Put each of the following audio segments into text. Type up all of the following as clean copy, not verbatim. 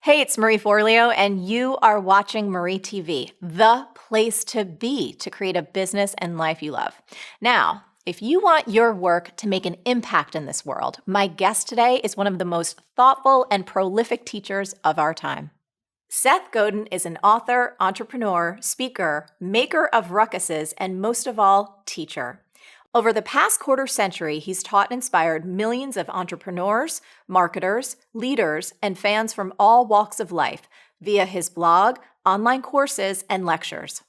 Hey, it's Marie Forleo, and you are watching Marie TV, the place to be to create a business and life you love. Now, if you want your work to make an impact in this world, my guest today is one of the most thoughtful and prolific teachers of our time. Seth Godin is an author, entrepreneur, speaker, maker of ruckuses, and most of all, teacher. Over the past quarter century, he's taught and inspired millions of entrepreneurs, marketers, leaders, and fans from all walks of life via his blog, online courses, and lectures.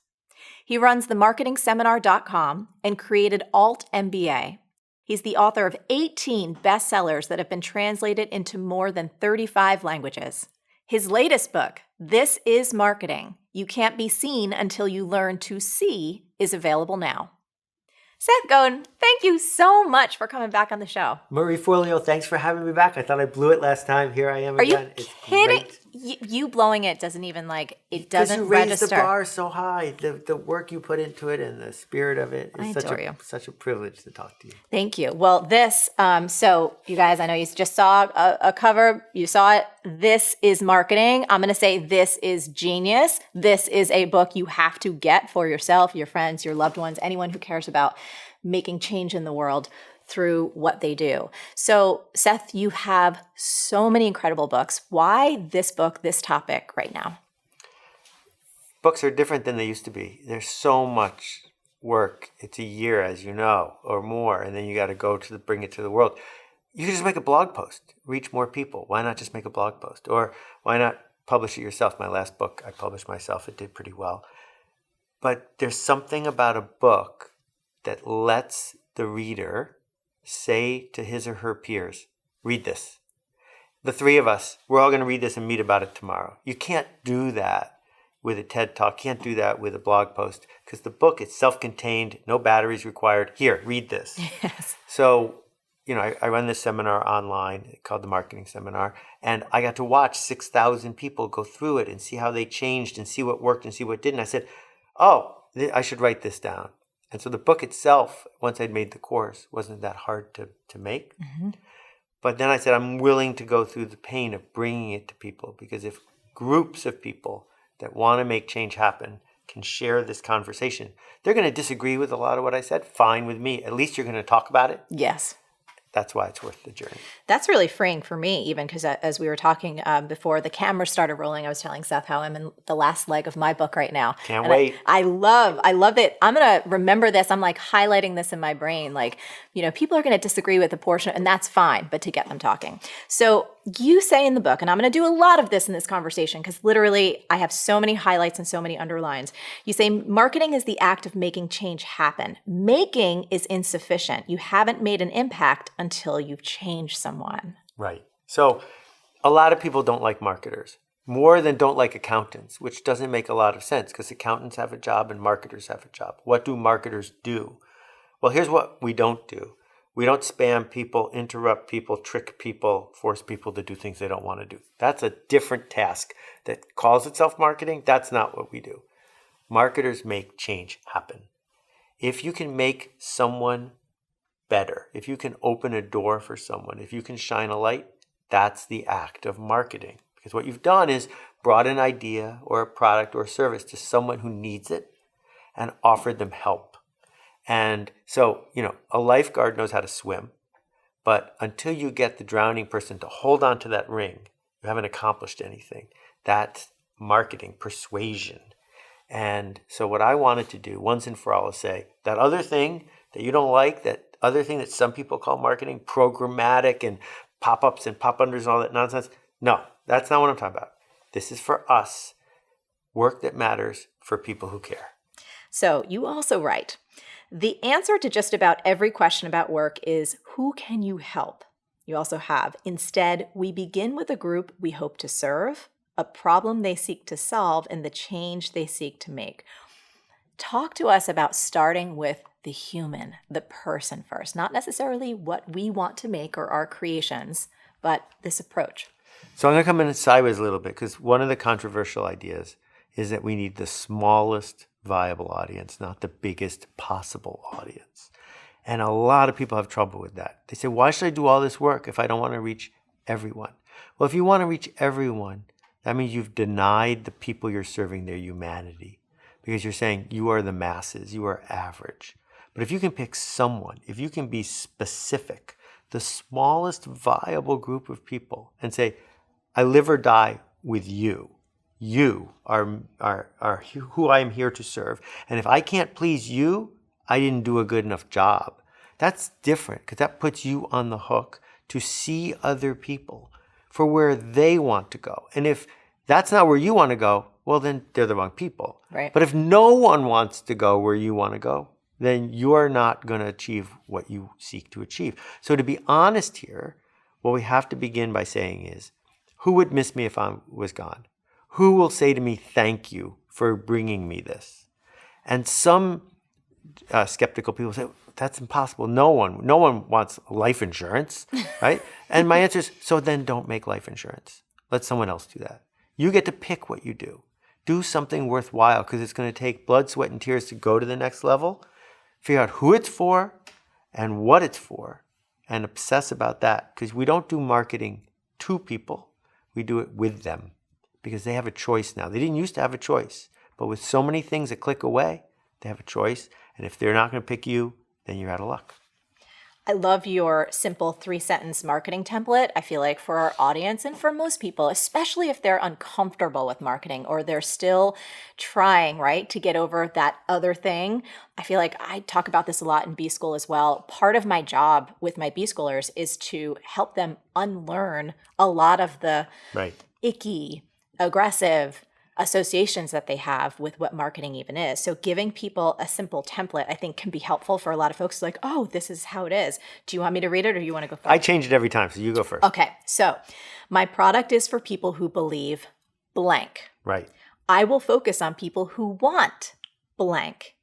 He runs themarketingseminar.com and created altMBA. He's the author of 18 bestsellers that have been translated into more than 35 languages. His latest book, This is Marketing: You Can't Be Seen Until You Learn to See, is available now. Seth Godin, thank you so much for coming back on the show. Marie Forleo, thanks for having me back. I thought I blew it last time. Here I am again. Are you kidding? You blowing it doesn't even it doesn't register. Because you raised the bar so high. The work you put into it and the spirit of it is such a privilege to talk to you. Thank you. Well, this, so you guys, I know you just saw a cover. You saw it. This is Marketing. I'm going to say this is genius. This is a book you have to get for yourself, your friends, your loved ones, anyone who cares about making change in the world through what they do. So, Seth, you have so many incredible books. Why this book, this topic right now? Books are different than they used to be. There's so much work. It's a year, as you know, or more, and then you got to bring it to the world. You can just make a blog post, reach more people. Why not just make a blog post? Or why not publish it yourself? My last book, I published myself. It did pretty well. But there's something about a book that lets the reader say to his or her peers, read this. The three of us, we're all going to read this and meet about it tomorrow. You can't do that with a TED Talk. Can't do that with a blog post because the book is self-contained, no batteries required. Here, read this. Yes. So, I run this seminar online called the Marketing Seminar, and I got to watch 6,000 people go through it and see how they changed and see what worked and see what didn't. I said, I should write this down. And so the book itself, once I'd made the course, wasn't that hard to make. Mm-hmm. But then I said, I'm willing to go through the pain of bringing it to people, because if groups of people that want to make change happen can share this conversation, they're going to disagree with a lot of what I said. Fine with me. At least you're going to talk about it. Yes. That's why it's worth the journey. That's really freeing for me, even because as we were talking before the camera started rolling, I was telling Seth how I'm in the last leg of my book right now. Can't wait. I love it. I'm going to remember this. I'm highlighting this in my brain. People are going to disagree with a portion, and that's fine, but to get them talking. So you say in the book, and I'm going to do a lot of this in this conversation because literally I have so many highlights and so many underlines. You say marketing is the act of making change happen. Making is insufficient. You haven't made an impact until you've changed someone. Right. So a lot of people don't like marketers more than don't like accountants, which doesn't make a lot of sense because accountants have a job and marketers have a job. What do marketers do? Well, here's what we don't do. We don't spam people, interrupt people, trick people, force people to do things they don't want to do. That's a different task that calls itself marketing. That's not what we do. Marketers make change happen. If you can make someone better, if you can open a door for someone, if you can shine a light, that's the act of marketing. Because what you've done is brought an idea or a product or a service to someone who needs it and offered them help. And so, a lifeguard knows how to swim, but until you get the drowning person to hold on to that ring, you haven't accomplished anything. That's marketing, persuasion. And so what I wanted to do once and for all is say, that other thing that you don't like, that other thing that some people call marketing, programmatic and pop-ups and pop-unders and all that nonsense, no, that's not what I'm talking about. This is for us, work that matters for people who care. So you also write, the answer to just about every question about work is, who can you help? You also have, instead, we begin with a group we hope to serve, a problem they seek to solve, and the change they seek to make. Talk to us about starting with the human, the person first, not necessarily what we want to make or our creations, but this approach. So I'm going to come in sideways a little bit because one of the controversial ideas is that we need the smallest viable audience, not the biggest possible audience. And a lot of people have trouble with that. They say, why should I do all this work if I don't want to reach everyone? Well, if you want to reach everyone, that means you've denied the people you're serving their humanity, because you're saying you are the masses, you are average. But if you can pick someone, if you can be specific, the smallest viable group of people, and say, I live or die with you. You are who I am here to serve. And if I can't please you, I didn't do a good enough job. That's different, because that puts you on the hook to see other people for where they want to go. And if that's not where you want to go, well, then they're the wrong people. Right. But if no one wants to go where you want to go, then you're not going to achieve what you seek to achieve. So to be honest here, what we have to begin by saying is, who would miss me if I was gone? Who will say to me, thank you for bringing me this? And some skeptical people say, that's impossible. No one wants life insurance, right? And my answer is, so then don't make life insurance. Let someone else do that. You get to pick what you do. Do something worthwhile, because it's going to take blood, sweat, and tears to go to the next level. Figure out who it's for and what it's for, and obsess about that, because we don't do marketing to people. We do it with them, because they have a choice now. They didn't used to have a choice, but with so many things a click away, they have a choice. And if they're not going to pick you, then you're out of luck. I love your simple 3-sentence marketing template. I feel like for our audience and for most people, especially if they're uncomfortable with marketing or they're still trying, right, to get over that other thing. I feel like I talk about this a lot in B School as well. Part of my job with my B Schoolers is to help them unlearn a lot of the icky, aggressive associations that they have with what marketing even is. So giving people a simple template, I think, can be helpful for a lot of folks. Like, oh, this is how it is. Do you want me to read it, or do you want to go first? I change it every time, so you go first. Okay. So my product is for people who believe blank. Right. I will focus on people who want blank.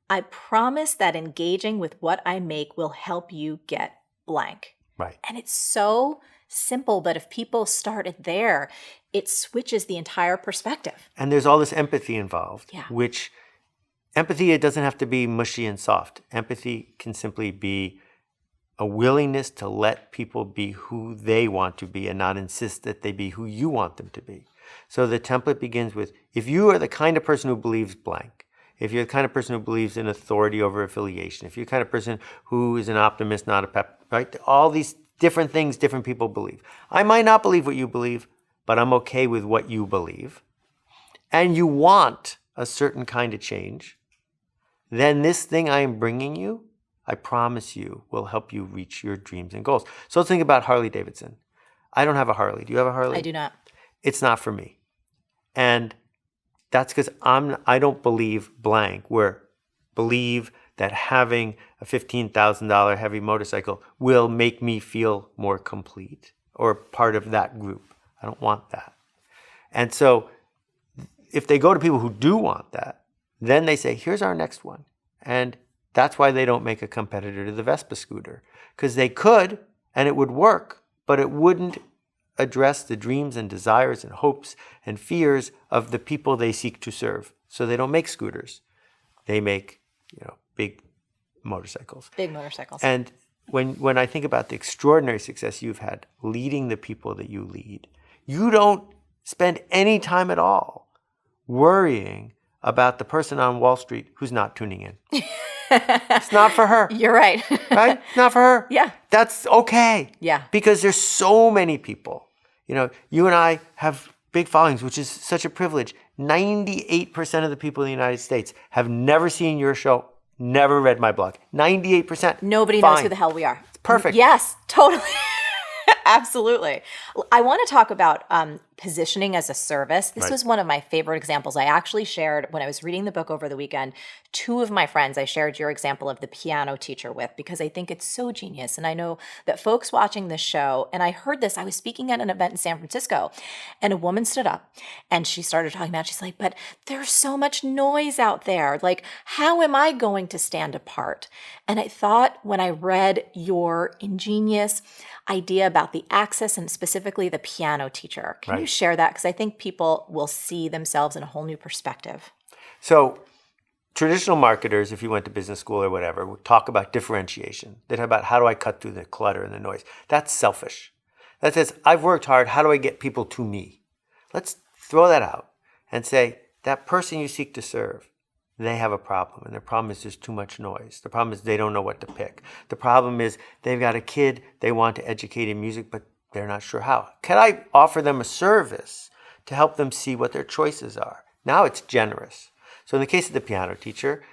I promise that engaging with what I make will help you get blank. Right. And it's so simple, but if people started there, it switches the entire perspective. And there's all this empathy involved, which empathy, it doesn't have to be mushy and soft. Empathy can simply be a willingness to let people be who they want to be and not insist that they be who you want them to be. So the template begins with, if you are the kind of person who believes blank, if you're the kind of person who believes in authority over affiliation, if you're the kind of person who is an optimist, not a pep, right? All these different things different people believe. I might not believe what you believe, but I'm okay with what you believe. And you want a certain kind of change, then this thing I am bringing you, I promise you, will help you reach your dreams and goals. So let's think about Harley Davidson. I don't have a Harley. Do you have a Harley? I do not. It's not for me. And that's because I don't believe blank, where believe that having a $15,000 heavy motorcycle will make me feel more complete or part of that group. I don't want that. And so if they go to people who do want that, then they say, here's our next one. And that's why they don't make a competitor to the Vespa scooter, because they could and it would work, but it wouldn't address the dreams and desires and hopes and fears of the people they seek to serve. So they don't make scooters. They make, big motorcycles. Big motorcycles. And when I think about the extraordinary success you've had leading the people that you lead, you don't spend any time at all worrying about the person on Wall Street who's not tuning in. It's not for her. You're right. Right? Not for her. Yeah. That's okay. Yeah. Because there's so many people. You and I have big followings, which is such a privilege. 98% of the people in the United States have never seen your show, never read my blog. 98%. Nobody Fine. knows who the hell we are. It's perfect. Yes, totally. Absolutely. I want to talk about positioning as a service. This was one of my favorite examples. I actually shared, when I was reading the book over the weekend, 2 of my friends, I shared your example of the piano teacher with, because I think it's so genius. And I know that folks watching this show, and I heard this, I was speaking at an event in San Francisco, and a woman stood up and she started talking about, she's like, but there's so much noise out there. Like, how am I going to stand apart? And I thought, when I read your ingenious idea about the access and specifically the piano teacher, can you share that? Because I think people will see themselves in a whole new perspective. So traditional marketers, if you went to business school or whatever, would talk about differentiation. They talk about, how do I cut through the clutter and the noise? That's selfish. That says, I've worked hard. How do I get people to me? Let's throw that out and say, that person you seek to serve, they have a problem. And their problem is there's too much noise. The problem is they don't know what to pick. The problem is they've got a kid they want to educate in music, but they're not sure how. Can I offer them a service to help them see what their choices are? Now it's generous. So in the case of the piano teacher,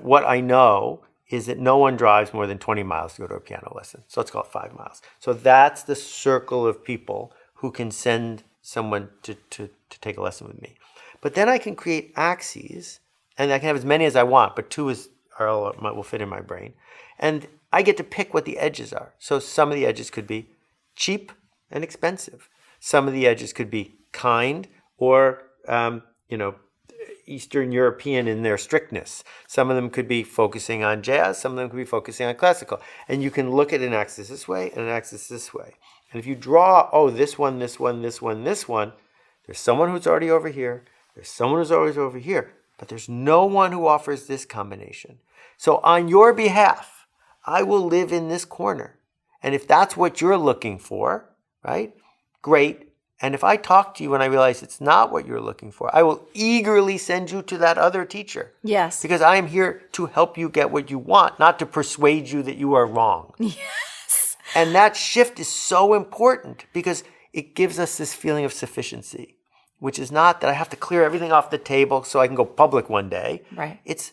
what I know is that no one drives more than 20 miles to go to a piano lesson. So let's call it 5 miles. So that's the circle of people who can send someone to take a lesson with me. But then I can create axes, and I can have as many as I want, but 2 will fit in my brain. And I get to pick what the edges are. So some of the edges could be cheap and expensive. Some of the edges could be kind or, Eastern European in their strictness. Some of them could be focusing on jazz. Some of them could be focusing on classical. And you can look at an axis this way and an axis this way. And if you draw, this one, this one, this one, this one, there's someone who's already over here. There's someone who's always over here. But there's no one who offers this combination. So on your behalf, I will live in this corner. And if that's what you're looking for, right, great. And if I talk to you and I realize it's not what you're looking for, I will eagerly send you to that other teacher. Yes. Because I am here to help you get what you want, not to persuade you that you are wrong. Yes. And that shift is so important because it gives us this feeling of sufficiency, which is not that I have to clear everything off the table so I can go public one day. Right. It's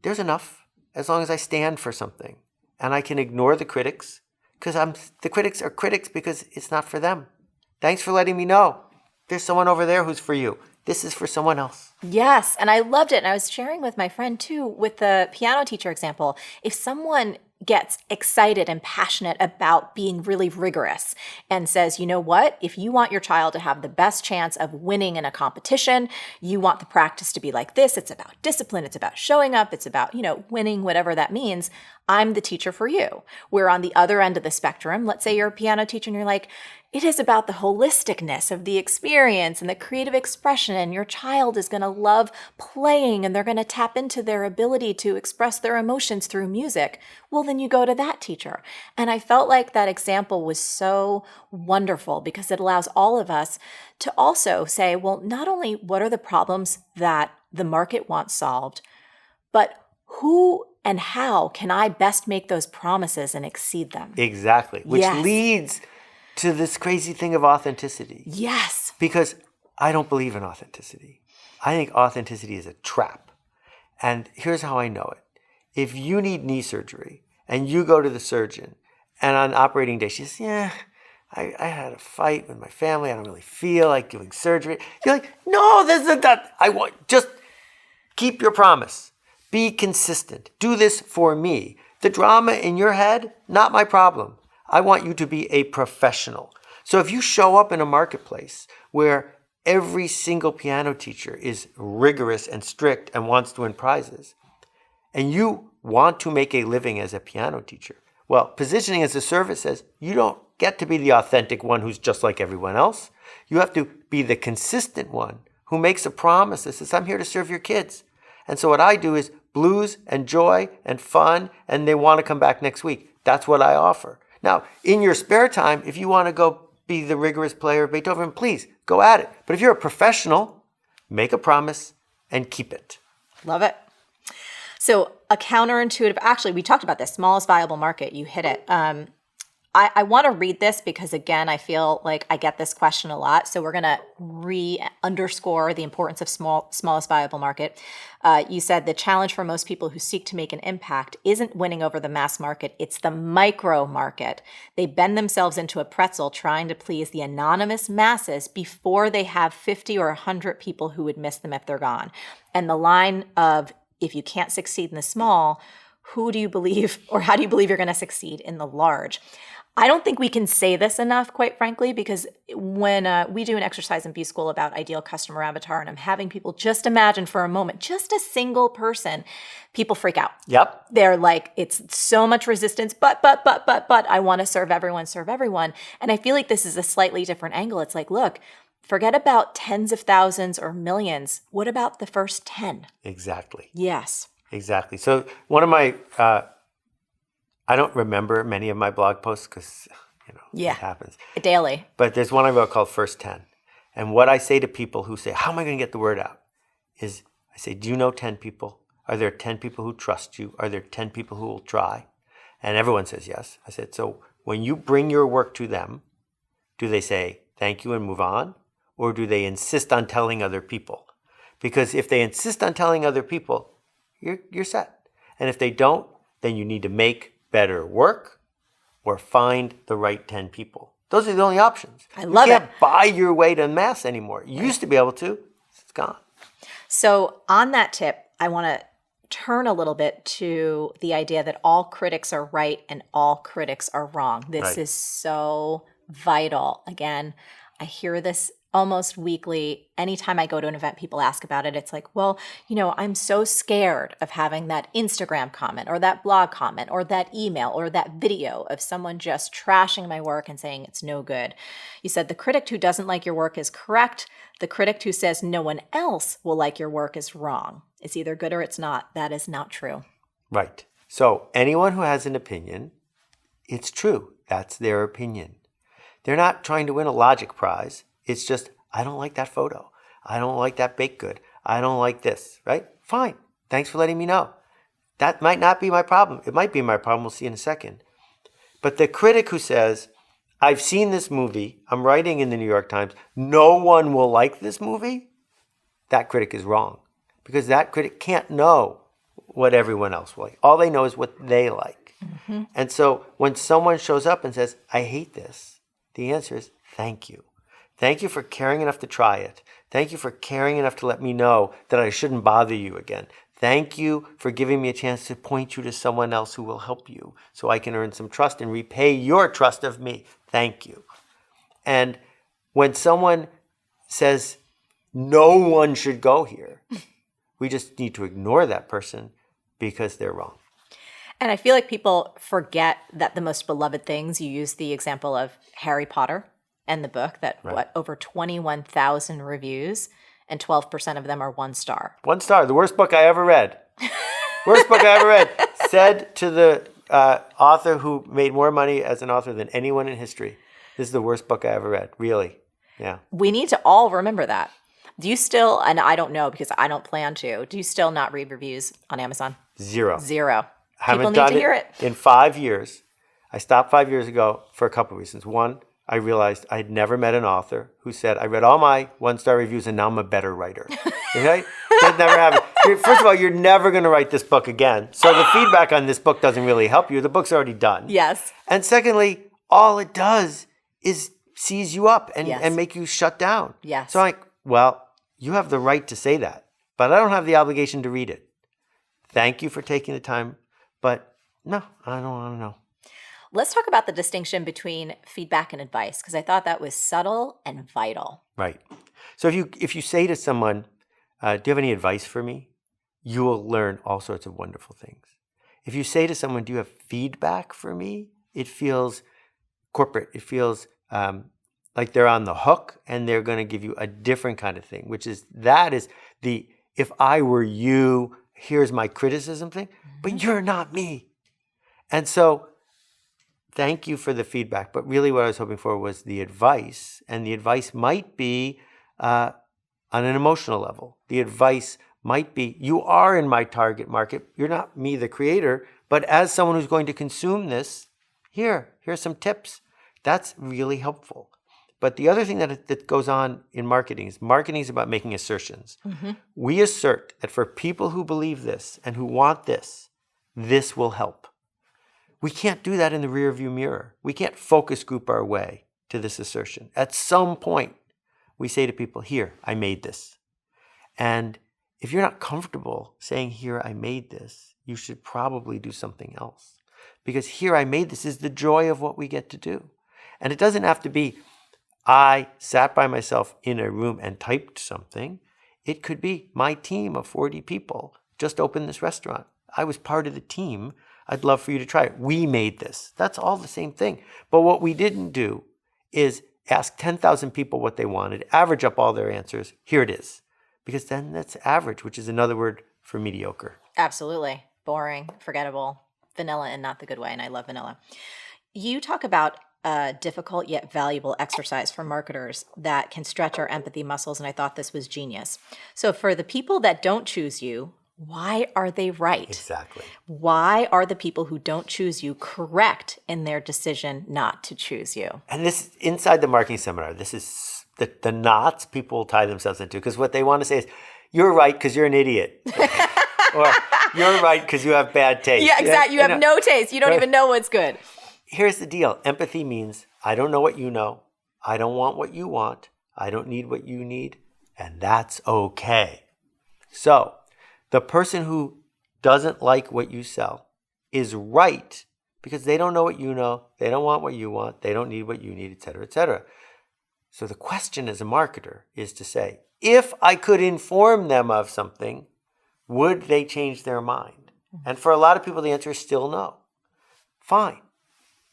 there's enough as long as I stand for something. And I can ignore the critics because the critics are critics because it's not for them. Thanks for letting me know. There's someone over there who's for you. This is for someone else. Yes. And I loved it. And I was sharing with my friend too, with the piano teacher example. If someone gets excited and passionate about being really rigorous and says, you know what, if you want your child to have the best chance of winning in a competition, you want the practice to be like this, it's about discipline, it's about showing up, it's about, winning, whatever that means, I'm the teacher for you. We're on the other end of the spectrum. Let's say you're a piano teacher and you're like, it is about the holisticness of the experience and the creative expression, and your child is going to love playing and they're going to tap into their ability to express their emotions through music. Well, then you go to that teacher. And I felt like that example was so wonderful because it allows all of us to also say, well, not only what are the problems that the market wants solved, but who and how can I best make those promises and exceed them? Exactly. Which leads to this crazy thing of authenticity. Yes. Because I don't believe in authenticity. I think authenticity is a trap. And here's how I know it. If you need knee surgery and you go to the surgeon and on operating day she says, I had a fight with my family. I don't really feel like doing surgery. You're like, no, this is that. Just keep your promise. Be consistent. Do this for me. The drama in your head, not my problem. I want you to be a professional. So if you show up in a marketplace where every single piano teacher is rigorous and strict and wants to win prizes, and you want to make a living as a piano teacher, well, positioning as a service says you don't get to be the authentic one who's just like everyone else. You have to be the consistent one who makes a promise that says, I'm here to serve your kids. And so what I do is blues and joy and fun, and they want to come back next week. That's what I offer. Now, in your spare time, if you want to go be the rigorous player of Beethoven, please go at it. But if you're a professional, make a promise and keep it. Love it. So a counterintuitive, actually, we talked about this, smallest viable market. You hit it. I want to read this because, again, I feel like I get this question a lot. So we're going to underscore the importance of smallest viable market. You said the challenge for most people who seek to make an impact isn't winning over the mass market. It's the micro market. They bend themselves into a pretzel trying to please the anonymous masses before they have 50 or 100 people who would miss them if they're gone. And the line of, if you can't succeed in the small, who do you believe, or how do you believe you're going to succeed in the large? I don't think we can say this enough, quite frankly, because when we do an exercise in B School about ideal customer avatar, and I'm having people just imagine for a moment, just a single person, people freak out. Yep. They're like, it's so much resistance, but, I want to serve everyone. And I feel like this is a slightly different angle. It's like, look, forget about tens of thousands or millions. What about the first 10? Exactly. Yes. Exactly. So one of my... I don't remember many of my blog posts because, it happens. Daily. But there's one I wrote called First 10. And what I say to people who say, how am I going to get the word out? Is I say, do you know 10 people? Are there 10 people who trust you? Are there 10 people who will try? And everyone says yes. I said, so when you bring your work to them, do they say thank you and move on? Or do they insist on telling other people? Because if they insist on telling other people, you're set. And if they don't, then you need to make better work or find the right 10 people. Those are the only options. I love it. You can't buy your way to mass anymore. You used to be able to. It's gone. So on that tip, I want to turn a little bit to the idea that all critics are right and all critics are wrong. This is so vital. Again, I hear this almost weekly. Anytime I go to an event, people ask about it. It's like, well, I'm so scared of having that Instagram comment or that blog comment or that email or that video of someone just trashing my work and saying it's no good. You said the critic who doesn't like your work is correct. The critic who says no one else will like your work is wrong. It's either good or it's not. That is not true. Right. So anyone who has an opinion, it's true. That's their opinion. They're not trying to win a logic prize. It's just, I don't like that photo. I don't like that baked good. I don't like this, right? Fine. Thanks for letting me know. That might not be my problem. It might be my problem. We'll see in a second. But the critic who says, I've seen this movie. I'm writing in the New York Times. No one will like this movie. That critic is wrong. Because that critic can't know what everyone else will like. All they know is what they like. Mm-hmm. And so when someone shows up and says, I hate this, the answer is thank you. Thank you for caring enough to try it. Thank you for caring enough to let me know that I shouldn't bother you again. Thank you for giving me a chance to point you to someone else who will help you so I can earn some trust and repay your trust of me. Thank you. And when someone says, no one should go here, we just need to ignore that person because they're wrong. And I feel like people forget that the most beloved things, you use the example of Harry Potter and the book that, over 21,000 reviews and 12% of them are 1 star. 1 star, the worst book I ever read. Worst book I ever read. Said to the author who made more money as an author than anyone in history. This is the worst book I ever read, really. Yeah. We need to all remember that. Do you still, and I don't know because I don't plan to, do you still not read reviews on Amazon? Zero. People need to hear it. In 5 years. I stopped 5 years ago for a couple of reasons. One, I realized I'd never met an author who said, I read all my 1-star reviews and now I'm a better writer. Okay? That never happened. First of all, you're never going to write this book again. So the feedback on this book doesn't really help you. The book's already done. Yes. And secondly, all it does is seize you up and make you shut down. Yes. So I'm like, well, you have the right to say that, but I don't have the obligation to read it. Thank you for taking the time, but no, I don't want to know. Let's talk about the distinction between feedback and advice, because I thought that was subtle and vital. Right. So if you say to someone, do you have any advice for me? You will learn all sorts of wonderful things. If you say to someone, do you have feedback for me? It feels corporate. It feels like they're on the hook and they're going to give you a different kind of thing, which is the, if I were you, here's my criticism thing, but you're not me. And so thank you for the feedback. But really what I was hoping for was the advice. And the advice might be on an emotional level. The advice might be, you are in my target market. You're not me, the creator, but as someone who's going to consume this, here's some tips. That's really helpful. But the other thing that goes on in marketing is about making assertions. Mm-hmm. We assert that for people who believe this and who want this, this will help. We can't do that in the rearview mirror. We can't focus group our way to this assertion. At some point, we say to people, here, I made this. And if you're not comfortable saying, here, I made this, you should probably do something else. Because here, I made this is the joy of what we get to do. And it doesn't have to be, I sat by myself in a room and typed something. It could be my team of 40 people just opened this restaurant. I was part of the team. I'd love for you to try it. We made this. That's all the same thing. But what we didn't do is ask 10,000 people what they wanted, average up all their answers. Here it is. Because then that's average, which is another word for mediocre. Absolutely. Boring, forgettable, vanilla, and not the good way. And I love vanilla. You talk about a difficult yet valuable exercise for marketers that can stretch our empathy muscles, and I thought this was genius. So for the people that don't choose you, why are they right? Exactly. Why are the people who don't choose you correct in their decision not to choose you? And this, inside the marketing seminar, this is the knots people tie themselves into, because what they want to say is, you're right because you're an idiot. Or you're right because you have bad taste. Yeah, exactly. You have no taste. You don't even know what's good. Here's the deal. Empathy means I don't know what you know. I don't want what you want. I don't need what you need. And that's okay. So the person who doesn't like what you sell is right because they don't know what you know. They don't want what you want. They don't need what you need, et cetera, et cetera. So the question as a marketer is to say, if I could inform them of something, would they change their mind? And for a lot of people, the answer is still no. Fine.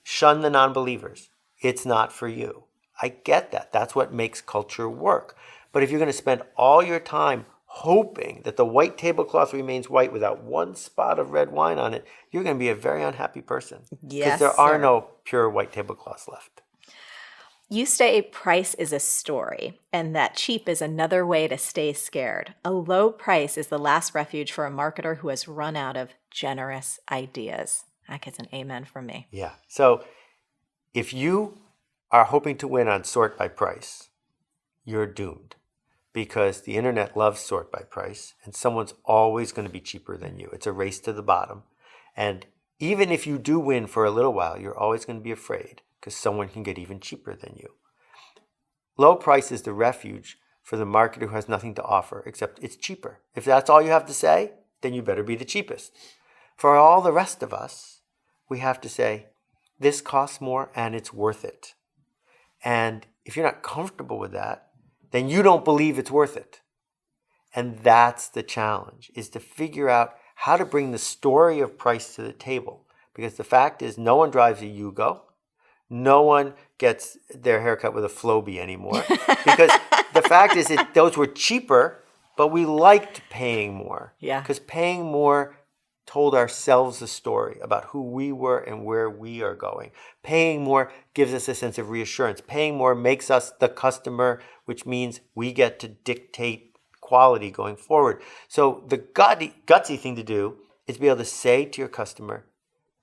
Shun the non-believers. It's not for you. I get that. That's what makes culture work. But if you're going to spend all your time hoping that the white tablecloth remains white without one spot of red wine on it, you're going to be a very unhappy person. Yes, because there are no pure white tablecloths left. You say price is a story, and that cheap is another way to stay scared. A low price is the last refuge for a marketer who has run out of generous ideas. That gets an amen from me. Yeah. So if you are hoping to win on sort by price, you're doomed, because the internet loves sort by price, and someone's always going to be cheaper than you. It's a race to the bottom. And even if you do win for a little while, you're always going to be afraid, because someone can get even cheaper than you. Low price is the refuge for the marketer who has nothing to offer, except it's cheaper. If that's all you have to say, then you better be the cheapest. For all the rest of us, we have to say, this costs more and it's worth it. And if you're not comfortable with that, then you don't believe it's worth it. And that's the challenge, is to figure out how to bring the story of price to the table. Because the fact is, no one drives a Yugo. No one gets their haircut with a Flowbee anymore. Because the fact is that those were cheaper, but we liked paying more. Yeah. Because paying more told ourselves a story about who we were and where we are going. Paying more gives us a sense of reassurance. Paying more makes us the customer, which means we get to dictate quality going forward. So the gutsy thing to do is be able to say to your customer,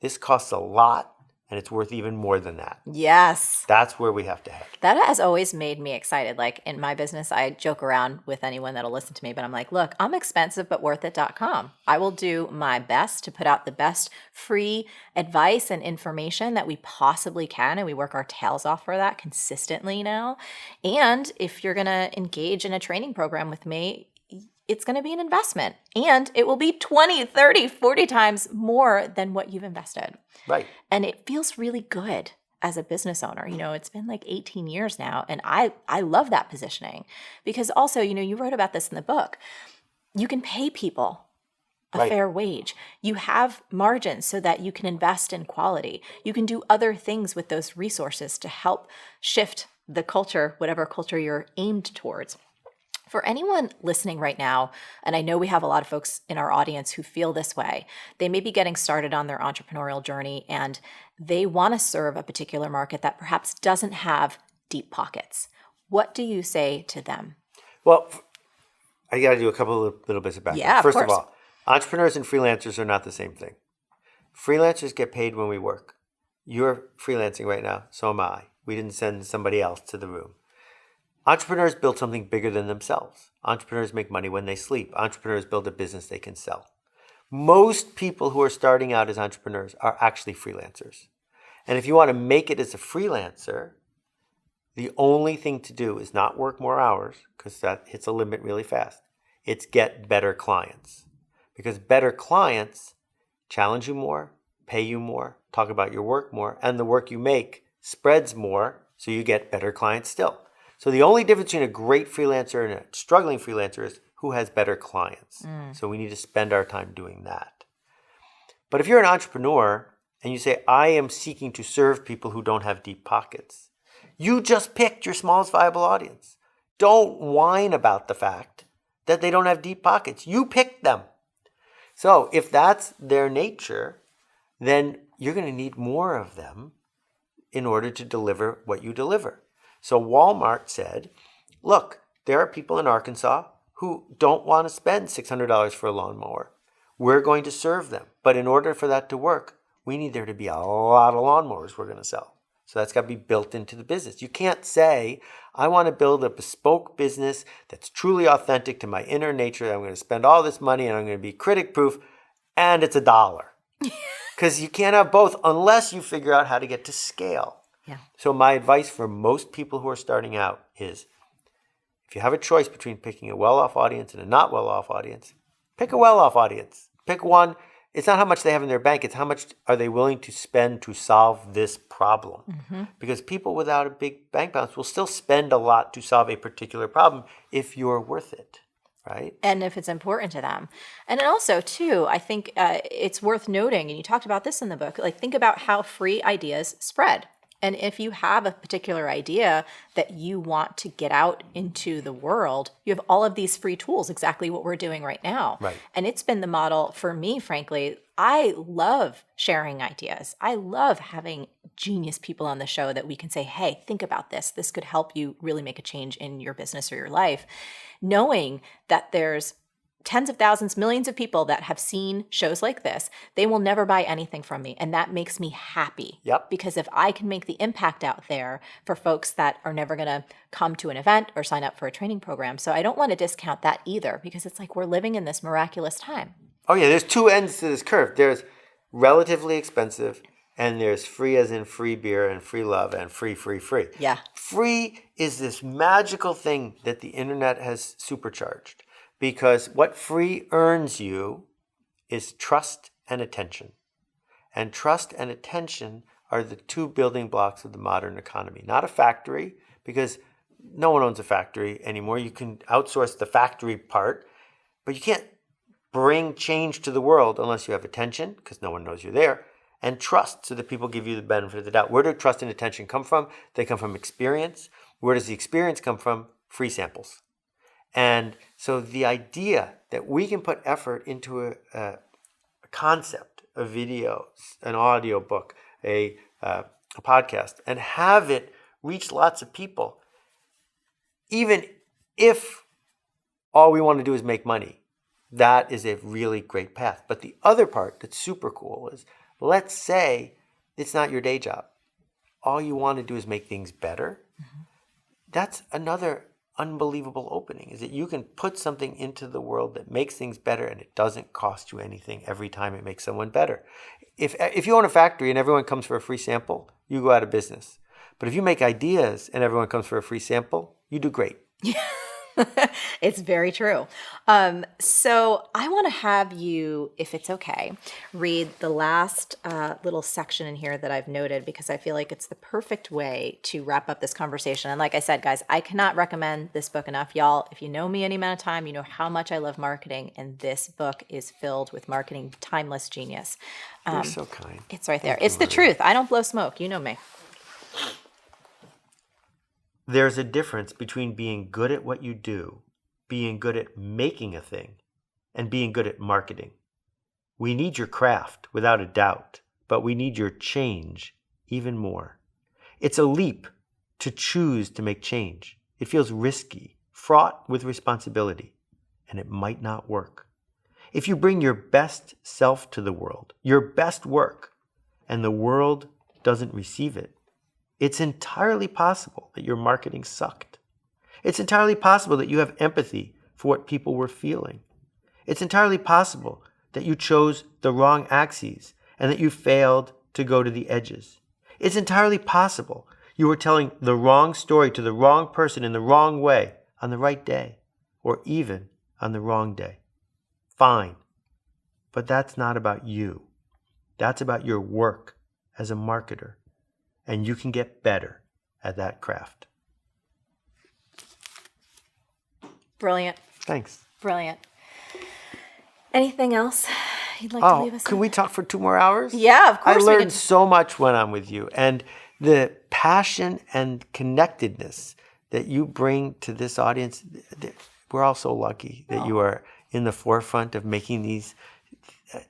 this costs a lot, and it's worth even more than that. Yes. That's where we have to head. That has always made me excited. Like in my business, I joke around with anyone that'll listen to me, but I'm like, look, I'm expensive but worth it.com. I will do my best to put out the best free advice and information that we possibly can. And we work our tails off for that consistently now. And if you're going to engage in a training program with me, it's going to be an investment, and it will be 20, 30, 40 times more than what you've invested. Right. And it feels really good as a business owner. You know, it's been like 18 years now, and I love that positioning, because also, you know, you wrote about this in the book. You can pay people a fair wage. You have margins so that you can invest in quality. You can do other things with those resources to help shift the culture, whatever culture you're aimed towards. For anyone listening right now, and I know we have a lot of folks in our audience who feel this way, they may be getting started on their entrepreneurial journey and they want to serve a particular market that perhaps doesn't have deep pockets. What do you say to them? Well, I got to do a couple of little bits of background. Yeah, First of of course. all, entrepreneurs and freelancers are not the same thing. Freelancers get paid when we work. You're freelancing right now, so am I. We didn't send somebody else to the room. Entrepreneurs build something bigger than themselves. Entrepreneurs make money when they sleep. Entrepreneurs build a business they can sell. Most people who are starting out as entrepreneurs are actually freelancers. And if you want to make it as a freelancer, the only thing to do is not work more hours, because that hits a limit really fast. It's get better clients. Because better clients challenge you more, pay you more, talk about your work more, and the work you make spreads more, so you get better clients still. So the only difference between a great freelancer and a struggling freelancer is who has better clients. So we need to spend our time doing that. But if you're an entrepreneur and you say, I am seeking to serve people who don't have deep pockets, you just picked your smallest viable audience. Don't whine about the fact that they don't have deep pockets. You picked them. So if that's their nature, then you're going to need more of them in order to deliver what you deliver. So Walmart said, look, there are people in Arkansas who don't want to spend $600 for a lawnmower. We're going to serve them. But in order for that to work, we need there to be a lot of lawnmowers we're going to sell. So that's got to be built into the business. You can't say, I want to build a bespoke business that's truly authentic to my inner nature. I'm going to spend all this money and I'm going to be critic proof, and it's $1. Because you can't have both unless you figure out how to get to scale. Yeah. So my advice for most people who are starting out is, if you have a choice between picking a well-off audience and a not well-off audience, pick a well-off audience. Pick one. It's not how much they have in their bank. It's how much are they willing to spend to solve this problem. Mm-hmm. Because people without a big bank balance will still spend a lot to solve a particular problem if you're worth it, right? And if it's important to them. And then also, too, I think it's worth noting, and you talked about this in the book, like think about how free ideas spread. And if you have a particular idea that you want to get out into the world, you have all of these free tools, exactly what we're doing right now. Right. And it's been the model for me, frankly. I love sharing ideas. I love having genius people on the show that we can say, hey, think about this. This could help you really make a change in your business or your life. Knowing that there's tens of thousands, millions of people that have seen shows like this, they will never buy anything from me. And that makes me happy. Yep. Because if I can make the impact out there for folks that are never going to come to an event or sign up for a training program. So I don't want to discount that either, because it's like we're living in this miraculous time. Oh yeah, there's two ends to this curve. There's relatively expensive, and there's free as in free beer and free love and free. Yeah. Free is this magical thing that the internet has supercharged. Because what free earns you is trust and attention. And trust and attention are the two building blocks of the modern economy. Not a factory, because no one owns a factory anymore. You can outsource the factory part, but you can't bring change to the world unless you have attention, because no one knows you're there, and trust, so that people give you the benefit of the doubt. Where do trust and attention come from? They come from experience. Where does the experience come from? Free samples. And so the idea that we can put effort into a concept, a video, an audio book, a podcast, and have it reach lots of people, even if all we want to do is make money, that is a really great path. But the other part that's super cool is, let's say it's not your day job. All you want to do is make things better. Mm-hmm. That's another unbelievable opening, is that you can put something into the world that makes things better, and it doesn't cost you anything every time it makes someone better. If you own a factory and everyone comes for a free sample, you go out of business. But if you make ideas and everyone comes for a free sample, you do great. It's very true. So I want to have you, if it's okay, read the last little section in here that I've noted, because I feel like it's the perfect way to wrap up this conversation. And like I said, guys, I cannot recommend this book enough. Y'all, if you know me any amount of time, you know how much I love marketing. And this book is filled with marketing timeless genius. You're so kind. It's right there. It's the truth. I don't blow smoke. You know me. There's a difference between being good at what you do, being good at making a thing, and being good at marketing. We need your craft, without a doubt, but we need your change even more. It's a leap to choose to make change. It feels risky, fraught with responsibility, and it might not work. If you bring your best self to the world, your best work, and the world doesn't receive it, it's entirely possible that your marketing sucked. It's entirely possible that you have empathy for what people were feeling. It's entirely possible that you chose the wrong axes and that you failed to go to the edges. It's entirely possible you were telling the wrong story to the wrong person in the wrong way on the right day, or even on the wrong day. Fine. But that's not about you. That's about your work as a marketer. And you can get better at that craft. Brilliant. Thanks. Brilliant. Anything else you'd like to leave us can with? we talk for 2 more hours? Yeah, of course. I learned so much when I'm with you. And the passion and connectedness that you bring to this audience, we're all so lucky that you are in the forefront of making these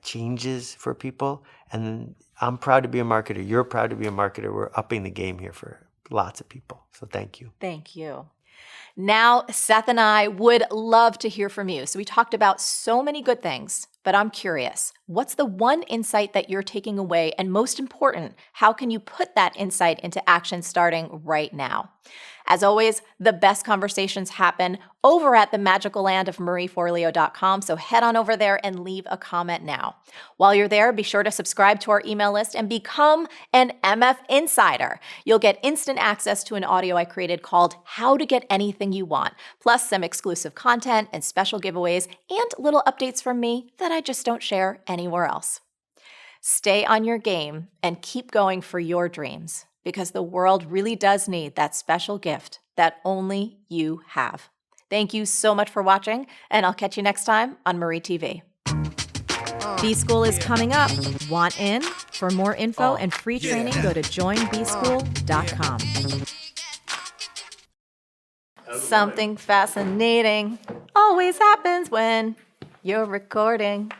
changes for people. And I'm proud to be a marketer. You're proud to be a marketer. We're upping the game here for lots of people. So thank you. Thank you. Now, Seth and I would love to hear from you. So we talked about so many good things, but I'm curious, what's the one insight that you're taking away? And most important, how can you put that insight into action starting right now? As always, the best conversations happen over at the magical land of marieforleo.com. So head on over there and leave a comment now. While you're there, be sure to subscribe to our email list and become an MF Insider. You'll get instant access to an audio I created called How to Get Anything You Want, plus some exclusive content and special giveaways and little updates from me that I just don't share anywhere else. Stay on your game and keep going for your dreams, because the world really does need that special gift that only you have. Thank you so much for watching, and I'll catch you next time on Marie TV. B-School is coming up. Want in? For more info and free training, go to joinbschool.com. Something fascinating always happens when you're recording.